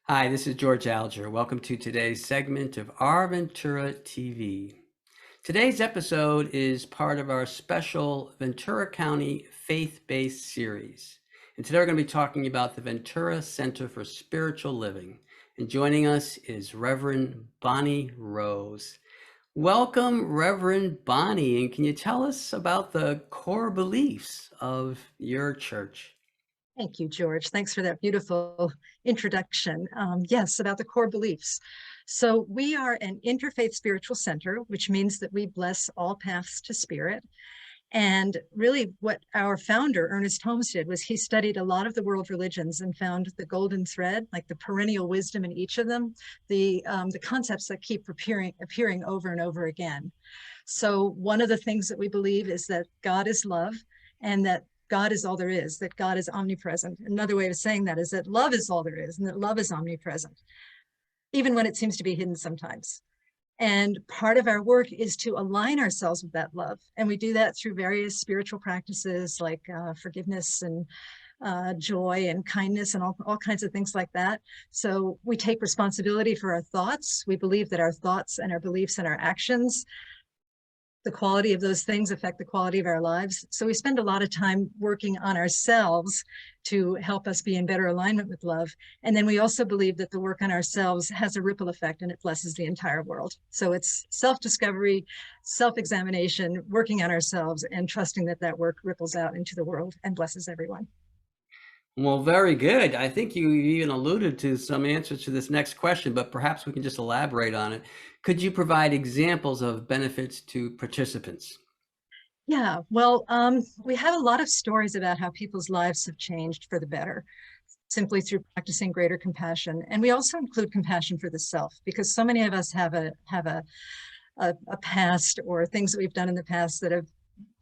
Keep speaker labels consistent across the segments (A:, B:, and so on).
A: Hi, this is George Alger. Welcome to today's segment of Our Ventura TV. Today's episode is part of our special Ventura County faith-based series. And today we're going to be talking about the Ventura Center for Spiritual Living. And joining us is Reverend Bonnie Rose. Welcome, Reverend Bonnie. And can you tell us about the core beliefs of your church?
B: Thank you, George. Thanks for that beautiful introduction. Yes, about the core beliefs. So we are an interfaith spiritual center, which means that we bless all paths to spirit. And really what our founder, Ernest Holmes, did was he studied a lot of the world religions and found the golden thread, like the perennial wisdom in each of them, the concepts that keep appearing over and over again. So one of the things that we believe is that God is love, and that God is all there is, that God is omnipresent. Another way of saying that is that love is all there is, and that love is omnipresent, even when it seems to be hidden sometimes. And part of our work is to align ourselves with that love. And we do that through various spiritual practices like forgiveness and joy and kindness and all kinds of things like that. So we take responsibility for our thoughts. We believe that our thoughts and our beliefs and our actions, the quality of those things affect the quality of our lives. So we spend a lot of time working on ourselves to help us be in better alignment with love. And then we also believe that the work on ourselves has a ripple effect and it blesses the entire world. So it's self-discovery, self-examination, working on ourselves, and trusting that that work ripples out into the world and blesses everyone.
A: Well, very good. I think you even alluded to some answers to this next question, but perhaps we can just elaborate on it. Could you provide examples of benefits to participants?
B: Yeah, well, we have a lot of stories about how people's lives have changed for the better, simply through practicing greater compassion. And we also include compassion for the self, because so many of us have a past or things that we've done in the past that have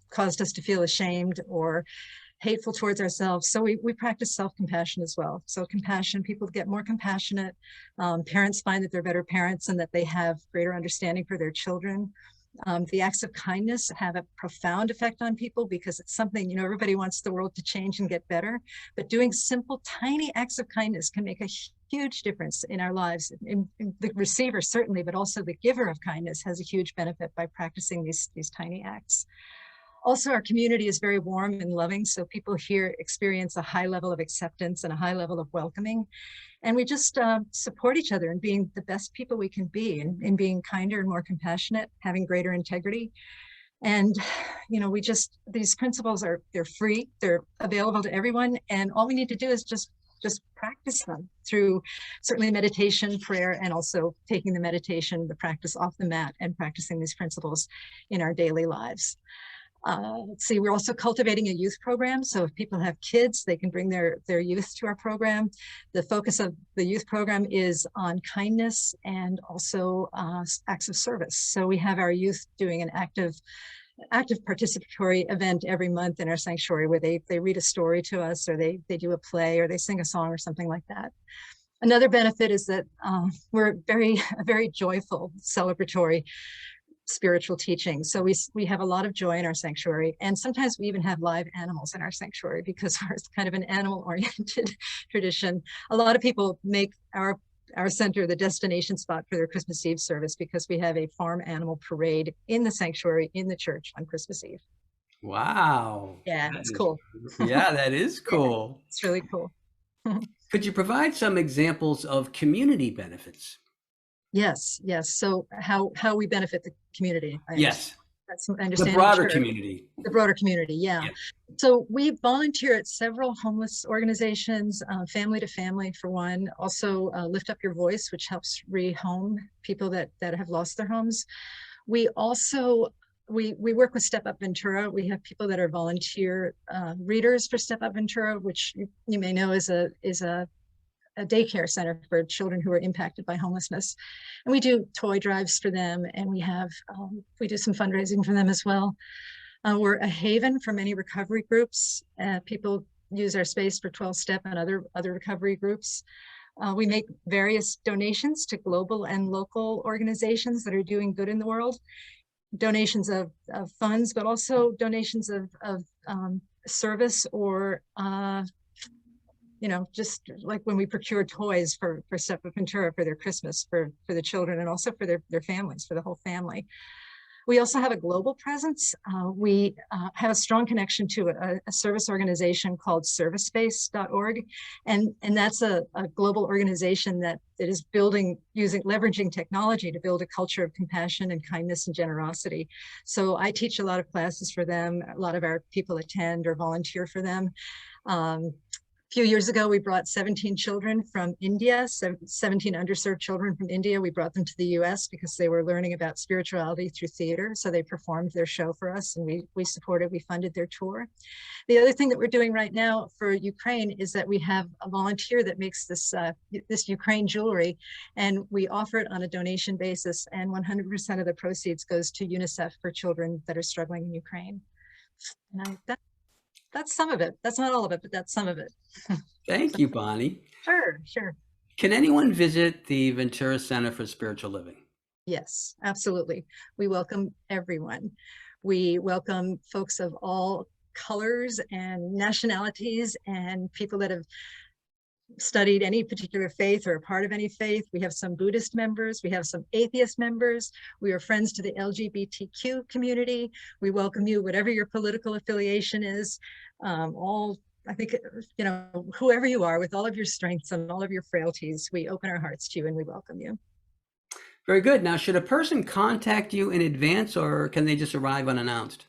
B: caused us to feel ashamed or hateful towards ourselves. So we practice self-compassion as well. So compassion, people get more compassionate. Parents find that they're better parents and that they have greater understanding for their children. The acts of kindness have a profound effect on people because it's something, everybody wants the world to change and get better, but doing simple, tiny acts of kindness can make a huge difference in our lives. In the receiver, certainly, but also the giver of kindness has a huge benefit by practicing these tiny acts. Also, our community is very warm and loving, so people here experience a high level of acceptance and a high level of welcoming. And we just support each other in being the best people we can be, and in being kinder and more compassionate, having greater integrity. And, these principles they're free, they're available to everyone. And all we need to do is just practice them through certainly meditation, prayer, and also taking the practice off the mat and practicing these principles in our daily lives. Let's see, we're also cultivating a youth program. So if people have kids, they can bring their youth to our program. The focus of the youth program is on kindness and also acts of service. So we have our youth doing an active participatory event every month in our sanctuary where they read a story to us, or they do a play, or they sing a song or something like that. Another benefit is that we're a very joyful, celebratory spiritual teaching. So we have a lot of joy in our sanctuary, and sometimes we even have live animals in our sanctuary because we're kind of an animal-oriented tradition. A lot of people make our center the destination spot for their Christmas Eve service because we have a farm animal parade in the sanctuary in the church on Christmas Eve.
A: Wow.
B: Yeah, it's cool.
A: Yeah, that is
B: Yeah,
A: cool.
B: it's really cool.
A: Could you provide some examples of community benefits?
B: Yes, yes. So how we benefit the community, I understand.
A: Yes,
B: That's my
A: the
B: understanding.
A: broader
B: Sure.
A: community.
B: The broader community, yeah.
A: Yeah.
B: So we volunteer at several homeless organizations, Family to Family for one, also Lift Up Your Voice, which helps rehome people that have lost their homes. We also, we work with Step Up Ventura. We have people that are volunteer readers for Step Up Ventura, which you may know is a daycare center for children who are impacted by homelessness. And we do toy drives for them, and we do some fundraising for them as well. We're a haven for many recovery groups. People use our space for 12-step and other recovery groups. We make various donations to global and local organizations that are doing good in the world. Donations of funds, but also donations of service or just like when we procure toys for Step of Ventura for their Christmas, for the children, and also for their families, for the whole family. We also have a global presence. We have a strong connection to a service organization called servicespace.org. And that's a global organization that is leveraging technology to build a culture of compassion and kindness and generosity. So I teach a lot of classes for them. A lot of our people attend or volunteer for them. A few years ago, we brought 17 children from India, 17 underserved children from India. We brought them to the US because they were learning about spirituality through theater. So they performed their show for us, and we supported, we funded their tour. The other thing that we're doing right now for Ukraine is that we have a volunteer that makes this Ukraine jewelry, and we offer it on a donation basis, and 100% of the proceeds goes to UNICEF for children that are struggling in Ukraine. And that's some of it. That's not all of it, but that's some of it.
A: Thank you, Bonnie.
B: Sure.
A: Can anyone visit the Ventura Center for Spiritual Living?
B: Yes, absolutely. We welcome everyone. We welcome folks of all colors and nationalities and people that have studied any particular faith or a part of any faith. We have some Buddhist members, we have some atheist members, we are friends to the LGBTQ community. We welcome you, whatever your political affiliation is, I think, whoever you are, with all of your strengths and all of your frailties, we open our hearts to you and we welcome you.
A: Very good. Now, should a person contact you in advance, or can they just arrive unannounced?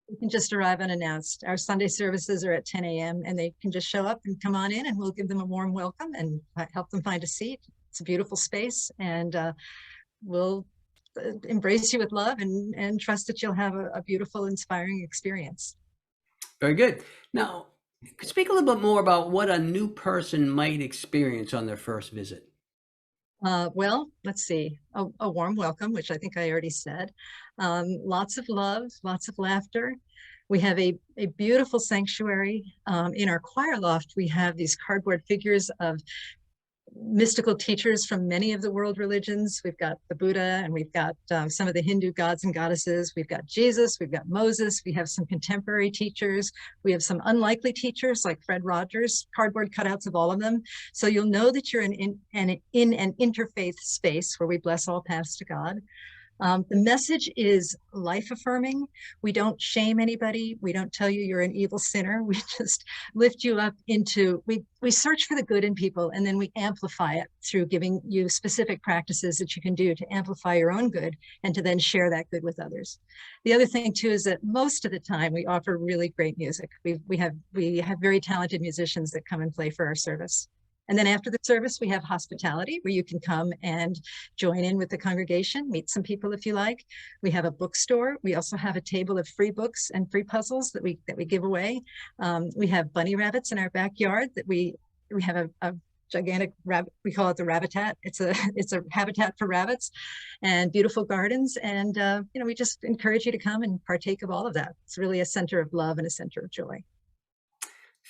B: You can just arrive unannounced. Our Sunday services are at 10 a.m. and they can just show up and come on in, and we'll give them a warm welcome and help them find a seat. It's a beautiful space, and we'll embrace you with love and trust that you'll have a beautiful, inspiring experience.
A: Very good. Now, speak a little bit more about what a new person might experience on their first visit.
B: Well, let's see, a warm welcome, which I think I already said. Lots of love, lots of laughter. We have a beautiful sanctuary. In our choir loft, we have these cardboard figures of mystical teachers from many of the world religions. We've got the Buddha, and we've got some of the Hindu gods and goddesses. We've got Jesus, we've got Moses, we have some contemporary teachers. We have some unlikely teachers like Fred Rogers, cardboard cutouts of all of them. So you'll know that you're in an interfaith space where we bless all paths to God. The message is life affirming. We don't shame anybody. We don't tell you you're an evil sinner. We just lift you up into, we search for the good in people, and then we amplify it through giving you specific practices that you can do to amplify your own good and to then share that good with others. The other thing too is that most of the time we offer really great music. We have very talented musicians that come and play for our service. And then after the service, we have hospitality where you can come and join in with the congregation, meet some people if you like. We have a bookstore. We also have a table of free books and free puzzles that we give away. We have bunny rabbits in our backyard that we have a gigantic rabbit, we call it the rabbitat. It's a habitat for rabbits, and beautiful gardens. And we just encourage you to come and partake of all of that. It's really a center of love and a center of joy.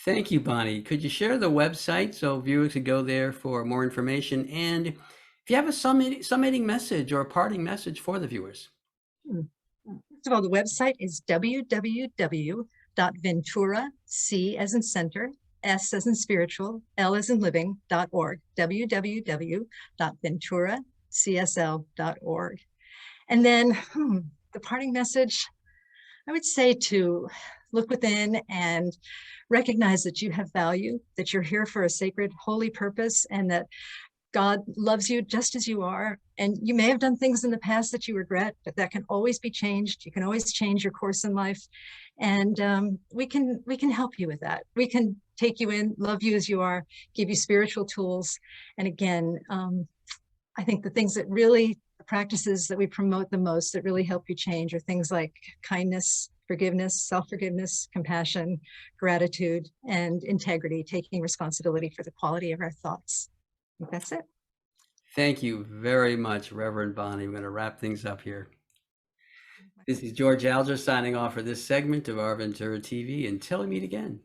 A: Thank you, Bonnie. Could you share the website so viewers could go there for more information? And if you have a summating message or a parting message for the viewers.
B: First of all, the website is www.ventura, C as in center, S as in spiritual, L as in living.org, www.venturacsl.org. And then the parting message, I would say to look within and recognize that you have value, that you're here for a sacred, holy purpose, and that God loves you just as you are. And you may have done things in the past that you regret, but that can always be changed. You can always change your course in life. And we can help you with that. We can take you in, love you as you are, give you spiritual tools. And again, I think the things that really, the practices that we promote the most that really help you change are things like kindness, forgiveness, self-forgiveness, compassion, gratitude, and integrity, taking responsibility for the quality of our thoughts. I think that's it.
A: Thank you very much, Reverend Bonnie. We're going to wrap things up here. This is George Alger signing off for this segment of Our Ventura TV. Until we meet again.